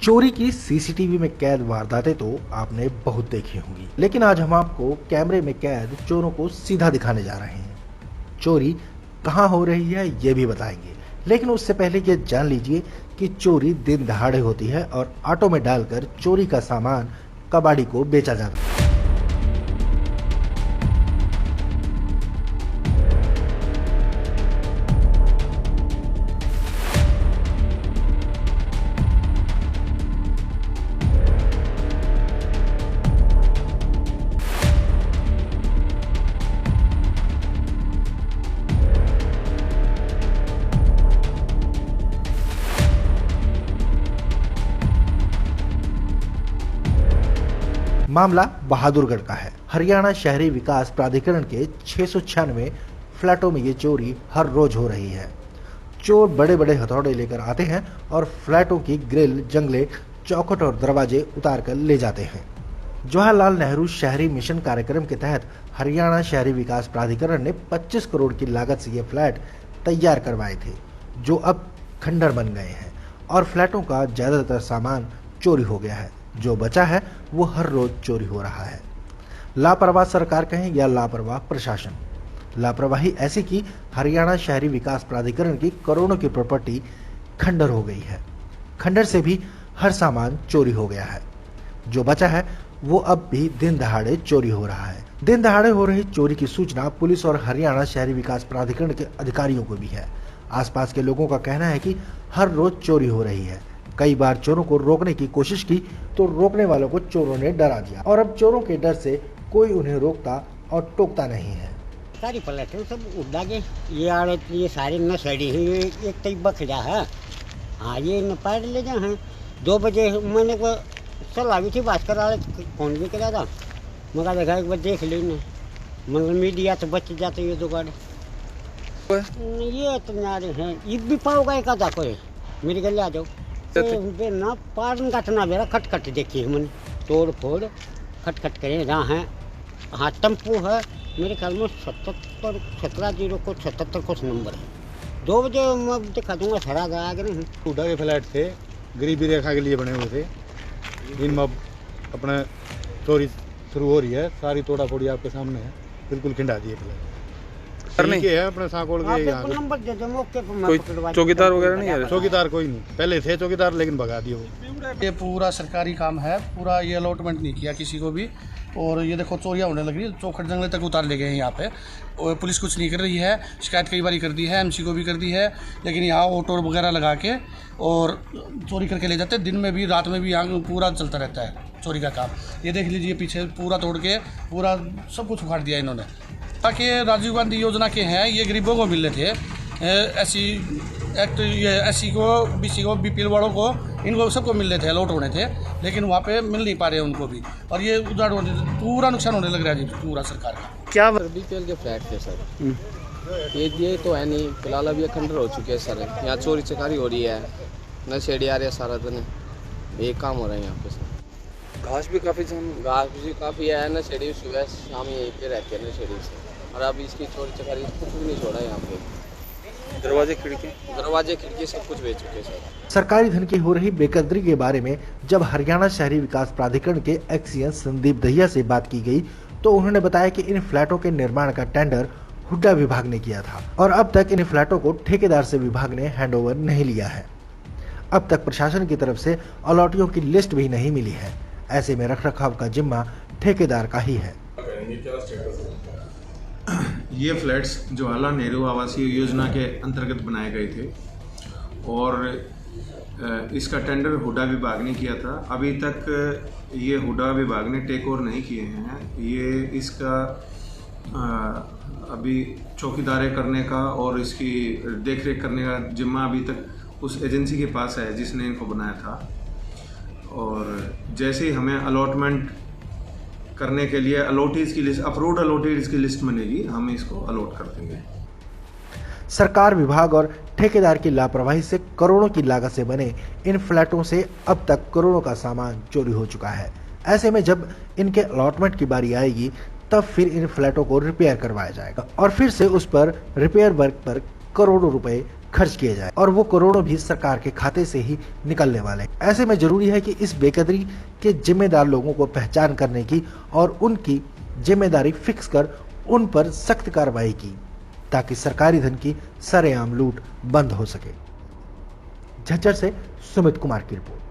चोरी की सीसीटीवी में कैद वारदातें तो आपने बहुत देखी होंगी, लेकिन आज हम आपको कैमरे में कैद चोरों को सीधा दिखाने जा रहे हैं। चोरी कहां हो रही है ये भी बताएंगे, लेकिन उससे पहले ये जान लीजिए कि चोरी दिन दहाड़े होती है और ऑटो में डालकर चोरी का सामान कबाड़ी को बेचा जाता है। मामला बहादुरगढ़ का है। हरियाणा शहरी विकास प्राधिकरण के 696 फ्लैटों में ये चोरी हर रोज हो रही है। चोर बड़े बड़े हथौड़े लेकर आते हैं और फ्लैटों की ग्रिल, जंगले, चौखट और दरवाजे उतार कर ले जाते हैं। जवाहरलाल नेहरू शहरी मिशन कार्यक्रम के तहत हरियाणा शहरी विकास प्राधिकरण ने 25 करोड़ की लागत से ये फ्लैट तैयार करवाए थे, जो अब खंडर बन गए हैं और फ्लैटों का ज्यादातर सामान चोरी हो गया है। जो बचा है वो हर रोज चोरी हो रहा है। लापरवाह सरकार कहें या लापरवाह प्रशासन, लापरवाही ऐसी कि हरियाणा शहरी विकास प्राधिकरण की करोड़ों की प्रॉपर्टी खंडर हो गई है। खंडर से भी हर सामान चोरी हो गया है। जो बचा है वो अब भी दिन दहाड़े चोरी हो रहा है। दिन दहाड़े हो रही चोरी की सूचना पुलिस और हरियाणा शहरी विकास प्राधिकरण के अधिकारियों को भी है। आसपास के लोगों का कहना है कि हर रोज चोरी हो रही है। कई बार चोरों को रोकने की कोशिश की तो रोकने वालों को चोरों ने डरा दिया और अब चोरों के डर से कोई उन्हें रोकता और टोकता नहीं है। सारी पलट सब उड़ा के ये आड़े ये सारे न सड़ी है, एक तई बखड़ा है। हाँ ये न पैर ले जा हैं। 2 बजे मैंने को चला भी थी भास्कर वाले फोन भी करा था, मगर देखा एक बार देख ली ना, मगर मीडिया तो बच जाते ये दुकान ये तो नारे हैं। ईद भी पाओगा एक आधा कोई मेरी गले आ जाओ ना पारन काटना मेरा खटखट देखिए मैंने तोड़ फोड़ खटखट करे जहाँ है। हाँ टेम्पू है मेरे ख्याल में 17 को नंबर है। 2 बजे मैं दिखा दूंगा सरा गया आगे नहीं। टूटा के फ्लैट थे, गरीबी रेखा के लिए बने हुए थे। इनमें अपना चोरी शुरू हो रही है। सारी तोड़ा फोड़ी आपके सामने है, बिल्कुल खिंडा दिए फ्लैट के है अपने साकोड़ के। कोई चौकीदार वगैरह नहीं है? चौकीदार कोई नहीं, पहले थे चौकीदार लेकिन भगा दिए वो। ये पूरा सरकारी काम है, पूरा ये अलॉटमेंट नहीं किया किसी को भी। और ये देखो चोरियां होने लगी, चौखट जंगले तक उतार ले गए हैं यहाँ पे। और पुलिस कुछ नहीं कर रही है, शिकायत कई बार कर दी है, एमसी को भी कर दी है, लेकिन यहाँ ऑटो वगैरह लगा के और चोरी करके ले जाते हैं। दिन में भी रात में भी यहाँ पूरा चलता रहता है चोरी का काम। ये देख लीजिए पीछे पूरा तोड़ के पूरा सब कुछ उखाड़ दिया इन्होंने। ताकि राजीव गांधी योजना के हैं, ये गरीबों को मिल रहे थे। एससी एक्ट, ये एससी को, बीसी को, बीपीएल वालों को, इनको सबको मिल रहे थे, अलॉट होने थे, लेकिन वहाँ पे मिल नहीं पा रहे उनको भी। और ये उजाड़ होने, पूरा नुकसान होने लग रहा है जी पूरा सरकार का। क्या बीपीएल के फ्लैट थे सर। ये तो है नहीं, फिलहाल अभी खंडर हो चुके हैं सर। यहाँ चोरी चकारी हो रही है, नशेड़ी आ रहे हैं, सारा दिन एक काम हो रहा है यहाँ पे सर। घास भी काफ़ी है, नशेड़ी सुबह शाम यहीं पे रहते हैं नशेड़ी से। और अब इसकी चोरी चकारी कुछ भी नहीं छोड़ा यहाँ पे। दरवाजे खिड़की सब कुछ बेच चुके सर। सरकारी धन की हो रही बेकदरी के बारे में जब हरियाणा शहरी विकास प्राधिकरण के एक्सीएस संदीप दहिया से बात की गई तो उन्होंने बताया कि इन फ्लैटों के निर्माण का टेंडर हुड्डा विभाग ने किया था और अब तक इन फ्लैटों को ठेकेदार से विभाग ने हैंडओवर नहीं लिया है। अब तक प्रशासन की तरफ से अलॉटियों की लिस्ट भी नहीं मिली है। ऐसे में रखरखाव का जिम्मा ठेकेदार का ही है। ये फ्लैट्स जवाहरलाल नेहरू आवासीय योजना के अंतर्गत बनाए गए थे और इसका टेंडर हुड्डा विभाग ने किया था। अभी तक ये हुड्डा विभाग ने टेक ओवर नहीं किए हैं। ये इसका अभी चौकीदारी करने का और इसकी देखरेख करने का जिम्मा अभी तक उस एजेंसी के पास है जिसने इनको बनाया था। और जैसे ही हमें अलॉटमेंट करने के लिए अलॉटीज की लिस्ट, अप्रूव्ड अलॉटीज की लिस्ट बनेगी, हम इसको अलॉट कर देंगे। सरकार, विभाग और ठेकेदार की लापरवाही से करोड़ों की लागत से बने इन फ्लैटों से अब तक करोड़ों का सामान चोरी हो चुका है। ऐसे में जब इनके अलॉटमेंट की बारी आएगी तब फिर इन फ्लैटों को रिपेयर करवाया जाएगा और फिर से उस पर रिपेयर वर्क पर करोड़ों रुपए खर्च किए जाए और वो करोड़ों भी सरकार के खाते से ही निकलने वाले। ऐसे में जरूरी है कि इस बेकदरी के जिम्मेदार लोगों को पहचान करने की और उनकी जिम्मेदारी फिक्स कर उन पर सख्त कार्रवाई की, ताकि सरकारी धन की सरेआम लूट बंद हो सके। झज्जर से सुमित कुमार की रिपोर्ट।